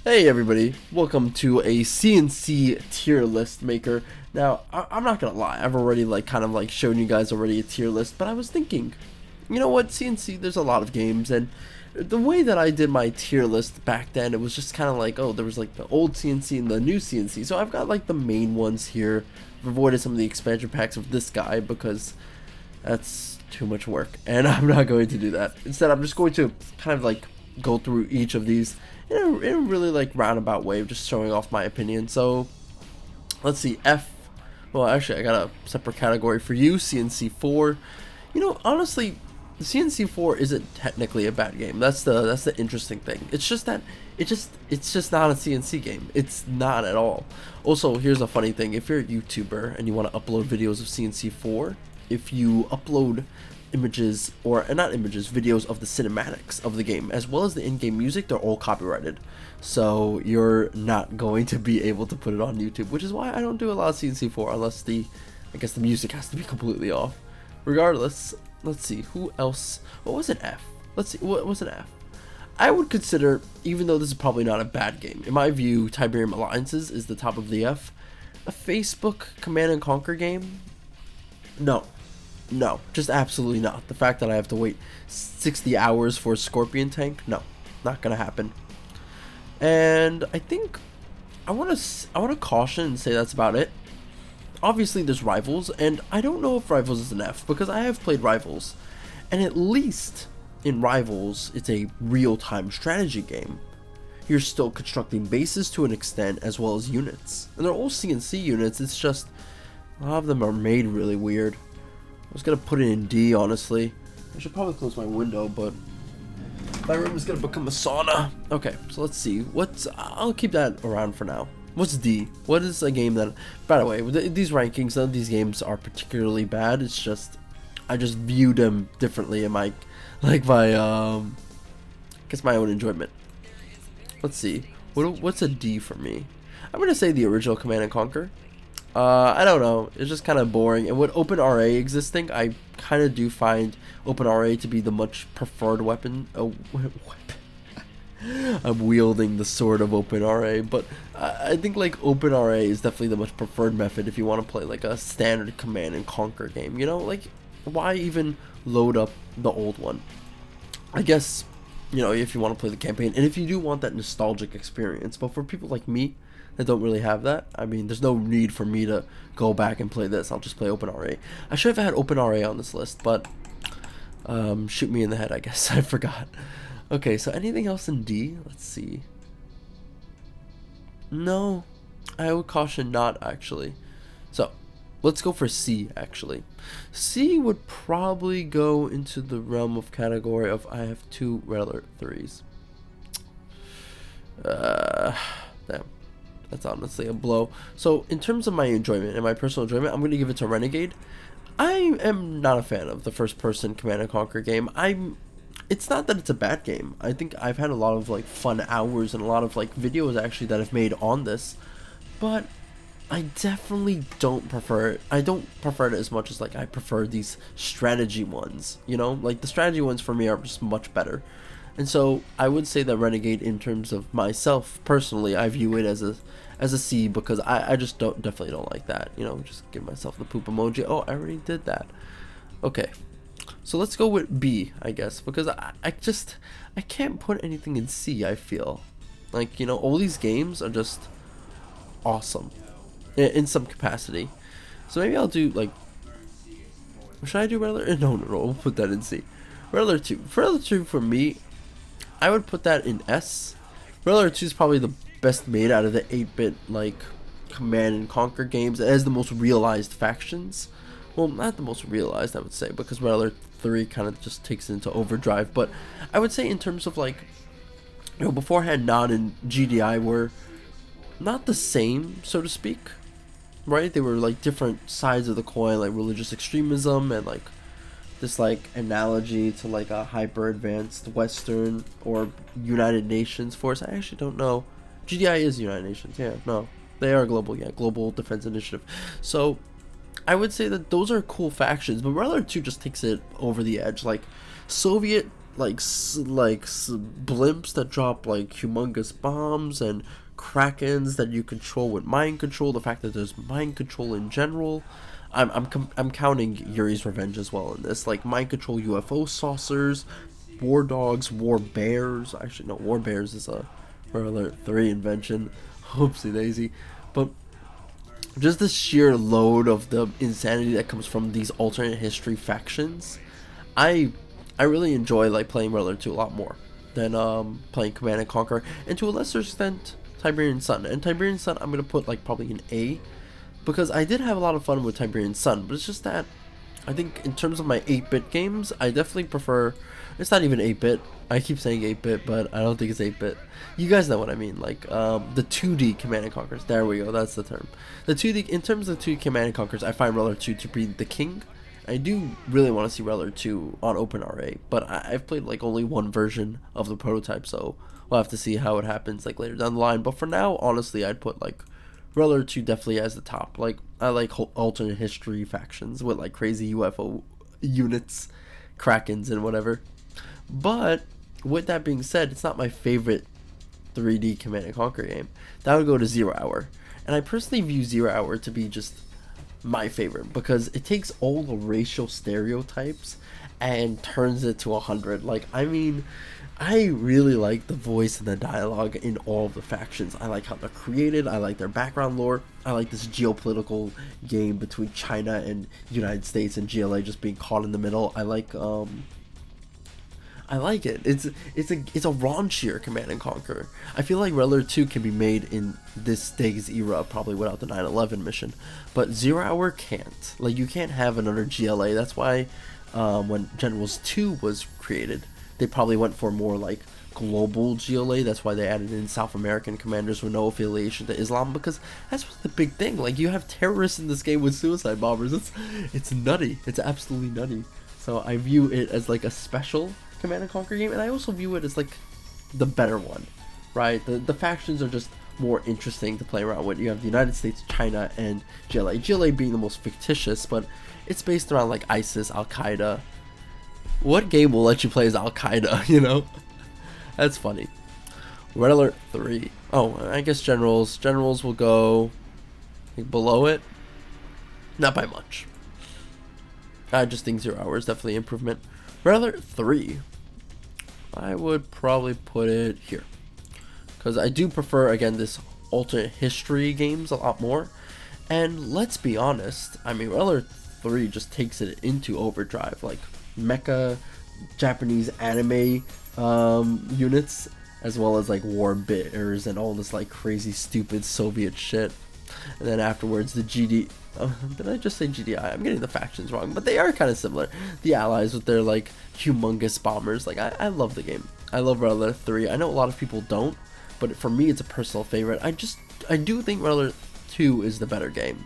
Hey everybody, welcome to a CNC tier list maker. Now, I'm not gonna lie, I've already kind of shown you guys already a tier list, but I was thinking, you know what, CNC, there's a lot of games, and the way that I did my tier list back then, it was just kind of like, oh, there was like the old CNC and the new CNC, so I've got like the main ones here. I've avoided some of the expansion packs of this guy because that's too much work, and I'm not going to do that. Instead, I'm just going to kind of like go through each of these in a really roundabout way of just showing off my opinion. So let's see, well, actually I got a separate category for you, CNC4. You know, honestly, CNC4 isn't technically a bad game. That's the interesting thing. It's just that it's just not a CNC game. It's not at all. Also, here's a funny thing: if you're a YouTuber and you want to upload videos of CNC4, if you upload images, or not images, videos of the cinematics of the game as well as the in-game music, they're all copyrighted, so you're not going to be able to put it on YouTube, which is why I don't do a lot of CNC4 unless I guess the music has to be completely off. Regardless, let's see who else. What was an F? Let's see, what was an F? I would consider, even though this is probably not a bad game, in my view, Tiberium Alliances is the top of the F. A Facebook Command and Conquer game? No, just absolutely not. The fact that I have to wait 60 hours for a Scorpion tank, no, not gonna happen. And I think I want to caution and say that's about it. Obviously, there's Rivals, and I don't know if Rivals is an F because I have played Rivals, and at least in Rivals, it's a real-time strategy game. You're still constructing bases to an extent as well as units, and they're all CNC units. It's just a lot of them are made really weird. I was gonna put it in D, honestly. I should probably close my window, but my room is gonna become a sauna. Okay, so let's see. I'll keep that around for now. What's D? What is a game that, by the way, with these rankings, none of these games are particularly bad. It's just, I just view them differently in my, I guess my own enjoyment. Let's see. What's a D for me? I'm gonna say the original Command and Conquer. I don't know. It's just kind of boring. And with OpenRA existing, I kind of do find OpenRA to be the much preferred weapon. I'm wielding the sword of OpenRA, but I think OpenRA is definitely the much preferred method if you want to play like a standard Command and Conquer game. You know, why even load up the old one? I guess, you know, if you want to play the campaign and if you do want that nostalgic experience. But for people like me that don't really have that, I mean, there's no need for me to go back and play this. I'll just play OpenRA. I should have had OpenRA on this list, but shoot me in the head, I guess. I forgot. Okay, so anything else in D? Let's see. No, I would caution not, actually. So let's go for C, actually. C would probably go into the realm of category of I have 2 Red Alert 3s. Damn. That's honestly a blow. So in terms of my enjoyment and my personal enjoyment, I'm going to give it to Renegade. I am not a fan of the first person Command and Conquer game. It's not that it's a bad game. I think I've had a lot of fun hours and a lot of videos actually that I've made on this, but I definitely don't prefer it. I don't prefer it as much as I prefer these strategy ones, you know? The strategy ones for me are just much better. And so I would say that Renegade, in terms of myself personally, I view it as a C because I just definitely don't like that. You know, just give myself the poop emoji. Oh, I already did that. Okay, so let's go with B, I guess, because I can't put anything in C. I feel you know, all these games are just awesome in some capacity. So maybe I'll do should I do Red Alert? No, we'll put that in C. Red Alert 2. Red Alert 2 for me, I would put that in S. Red Alert 2 is probably the best made out of the 8-bit Command and Conquer games. It has the most realized factions. Well, not the most realized, I would say, because Red Alert 3 kind of just takes it into overdrive. But I would say in terms of you know, beforehand, NOD and GDI were not the same, so to speak, right? They were different sides of the coin, religious extremism and this analogy to a hyper advanced Western or United Nations force. I actually don't know. GDI is United Nations. Yeah, no, they are global. Yeah, Global Defense Initiative. So I would say that those are cool factions, but Red Alert 2 just takes it over the edge. Soviet blimps that drop like humongous bombs, and krakens that you control with mind control. The fact that there's mind control in general. I'm counting Yuri's Revenge as well in this, like mind control UFO saucers, war dogs, war bears. Actually, no, war bears is a Red Alert 3 invention. Oopsie daisy. But just the sheer load of the insanity that comes from these alternate history factions, I really enjoy like playing Red Alert 2 a lot more than playing Command and Conquer, and to a lesser extent Tiberian Sun. And Tiberian Sun I'm gonna put like probably an A, because I did have a lot of fun with Tiberian Sun, but it's just that I think in terms of my 8-bit games, I definitely prefer, it's not even 8-bit, I keep saying 8-bit, but I don't think it's 8-bit. You guys know what I mean, like the 2D Command and Conquers, there we go, that's the term. The 2D, in terms of 2D Command and Conquers, I find Red Alert 2 to be the king. I do really want to see Red Alert 2 on OpenRA, but I've played like only one version of the prototype, so we'll have to see how it happens like later down the line. But for now, honestly, I'd put like Red Alert 2 definitely as the top. Like, I like alternate history factions with like crazy UFO units, krakens, and whatever. But with that being said, it's not my favorite 3D Command and Conquer game. That would go to 0 Hour, and I personally view 0 Hour to be just my favorite, because it takes all the racial stereotypes and turns it to 100. Like, I mean, I really like the voice and the dialogue in all of the factions. I like how they're created, I like their background lore, I like this geopolitical game between China and United States and GLA just being caught in the middle. I like it. It's a raunchier Command and Conquer. I feel like Red Alert 2 can be made in this day's era, probably without the 9/11 mission, but 0 Hour can't. Like, you can't have another GLA. That's why when Generals 2 was created, they probably went for more like global GLA. That's why they added in South American commanders with no affiliation to Islam, because that's the big thing. Like, you have terrorists in this game with suicide bombers. It's nutty. It's absolutely nutty. So I view it as like a special Command and Conquer game, and I also view it as like the better one, right? The factions are just more interesting to play around with. You have the United States, China, and GLA. GLA being the most fictitious, but it's based around like ISIS, Al Qaeda. What game will let you play as Al Qaeda? You know, that's funny. Red Alert 3. Oh, I guess generals. Generals will go like below it, not by much. I just think 0 Hour is definitely improvement. Red Alert 3, I would probably put it here, because I do prefer, again, this alternate history games a lot more. And let's be honest, I mean, Red Alert 3 just takes it into overdrive, like mecha, Japanese anime units, as well as like war bears and all this like crazy stupid Soviet shit. And then afterwards the GD, did I just say GDI? I'm getting the factions wrong, but they are kind of similar. The Allies with their like humongous bombers. Like, I love the game. I love Red Alert 3. I know a lot of people don't, but for me it's a personal favorite. I do think Red Alert 2 is the better game.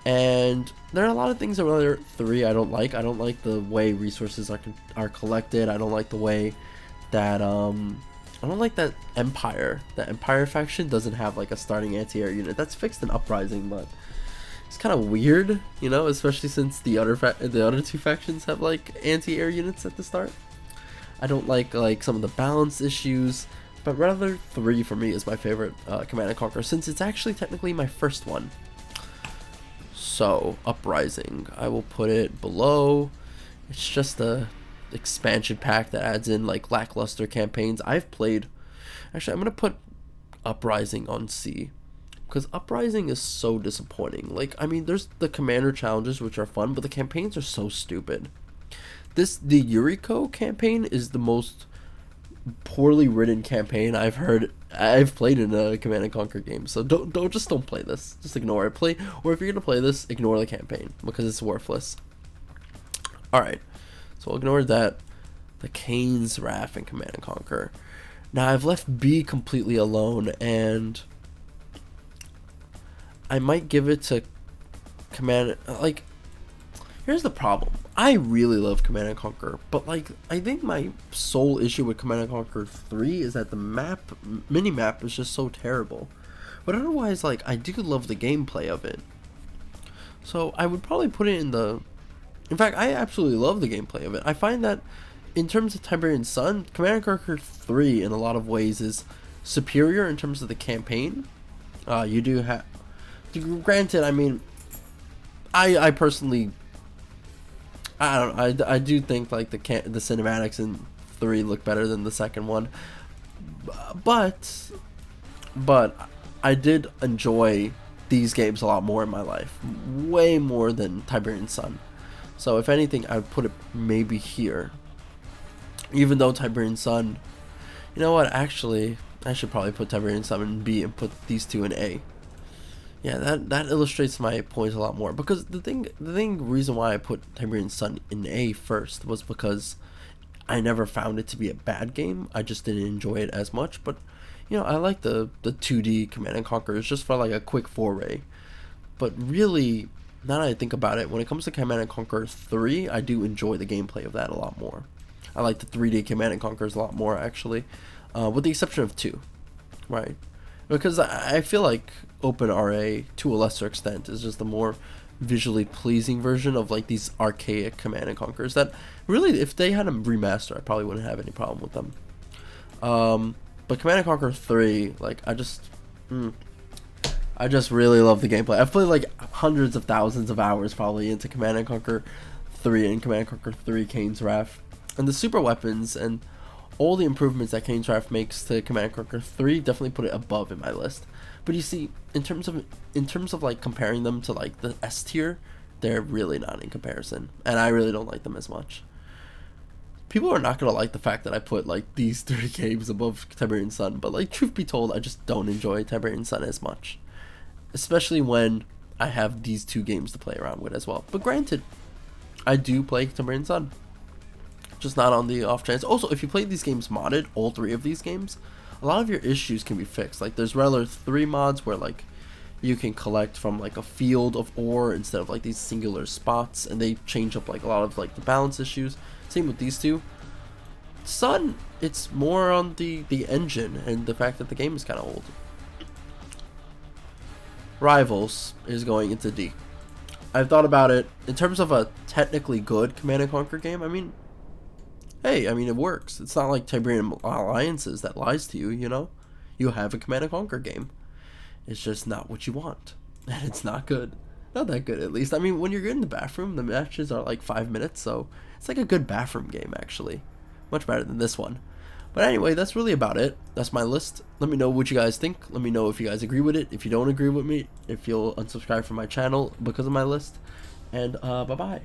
And there are a lot of things in Red Alert 3 I don't like. I don't like the way resources are collected. I don't like the way that I don't like that Empire. The Empire faction doesn't have like a starting anti-air unit. That's fixed in Uprising, but it's kind of weird, you know, especially since the other two factions have like anti-air units at the start. I don't like some of the balance issues, but Red Alert 3 for me is my favorite Command and Conquer, since it's actually technically my first one. So Uprising, I will put it below. It's just a expansion pack that adds in like lackluster campaigns. Actually I'm gonna put Uprising on C, because Uprising is so disappointing. Like, I mean, there's the commander challenges, which are fun, but the campaigns are so stupid. The Yuri campaign is the most poorly written campaign I've played in a Command and Conquer game. So don't play this. Just ignore it. Or if you're gonna play this, ignore the campaign, because it's worthless. Alright, so I'll ignore that. The Kane's Wrath and Command and Conquer. Now I've left B completely alone, and I might give it to Command. Like, here's the problem. I really love Command and Conquer, but like, I think my sole issue with Command and Conquer 3 is that the mini-map is just so terrible. But otherwise, like, I do love the gameplay of it. So I would probably put it in the... In fact, I absolutely love the gameplay of it. I find that in terms of Tiberian Sun, Command & Conquer 3 in a lot of ways is superior in terms of the campaign. You do have, granted, I mean, I personally, I don't know, I do think like the cinematics in 3 look better than the second one, but I did enjoy these games a lot more in my life, way more than Tiberian Sun. So if anything, I would put it maybe here. Even though Tiberian Sun, you know what? Actually, I should probably put Tiberian Sun in B and put these two in A. Yeah, that illustrates my point a lot more, because the reason why I put Tiberian Sun in A first was because I never found it to be a bad game. I just didn't enjoy it as much. But you know, I like the 2D Command and Conquer. It's just for like a quick foray. But really, now that I think about it, when it comes to Command and Conquer 3, I do enjoy the gameplay of that a lot more. I like the 3D Command and Conquers a lot more, actually, with the exception of 2, right? Because I feel like OpenRA, to a lesser extent, is just the more visually pleasing version of like these archaic Command and Conquers that really, if they had them remastered, I probably wouldn't have any problem with them. But Command and Conquer 3, like, I just really love the gameplay. I've played like hundreds of thousands of hours probably into Command and Conquer 3 and Command and Conquer 3 Kane's Wrath. And the super weapons and all the improvements that Kane's Wrath makes to Command & Conquer 3 definitely put it above in my list. But you see, in terms of like comparing them to like the S tier, they're really not in comparison, and I really don't like them as much. People are not gonna like the fact that I put like these 3 games above Tiberian Sun, but like, truth be told, I just don't enjoy Tiberian Sun as much, especially when I have these 2 games to play around with as well. But granted, I do play Tiberian Sun, just not on the off chance. Also, if you play these games modded, all 3 of these games, a lot of your issues can be fixed. Like, there's Realer 3 mods where like you can collect from like a field of ore instead of like these singular spots, and they change up like a lot of like the balance issues. Same with these 2. Sun, it's more on the engine and the fact that the game is kind of old. Rivals is going into D. I've thought about it in terms of a technically good Command and Conquer game. I mean, hey, I mean, it works. It's not like Tiberium Alliances that lies to you, you know? You have a Command & Conquer game. It's just not what you want. And it's not good. Not that good, at least. I mean, when you're in the bathroom, the matches are like 5 minutes, so it's like a good bathroom game, actually. Much better than this one. But anyway, that's really about it. That's my list. Let me know what you guys think. Let me know if you guys agree with it. If you don't agree with me, if you'll unsubscribe from my channel because of my list. And, bye-bye.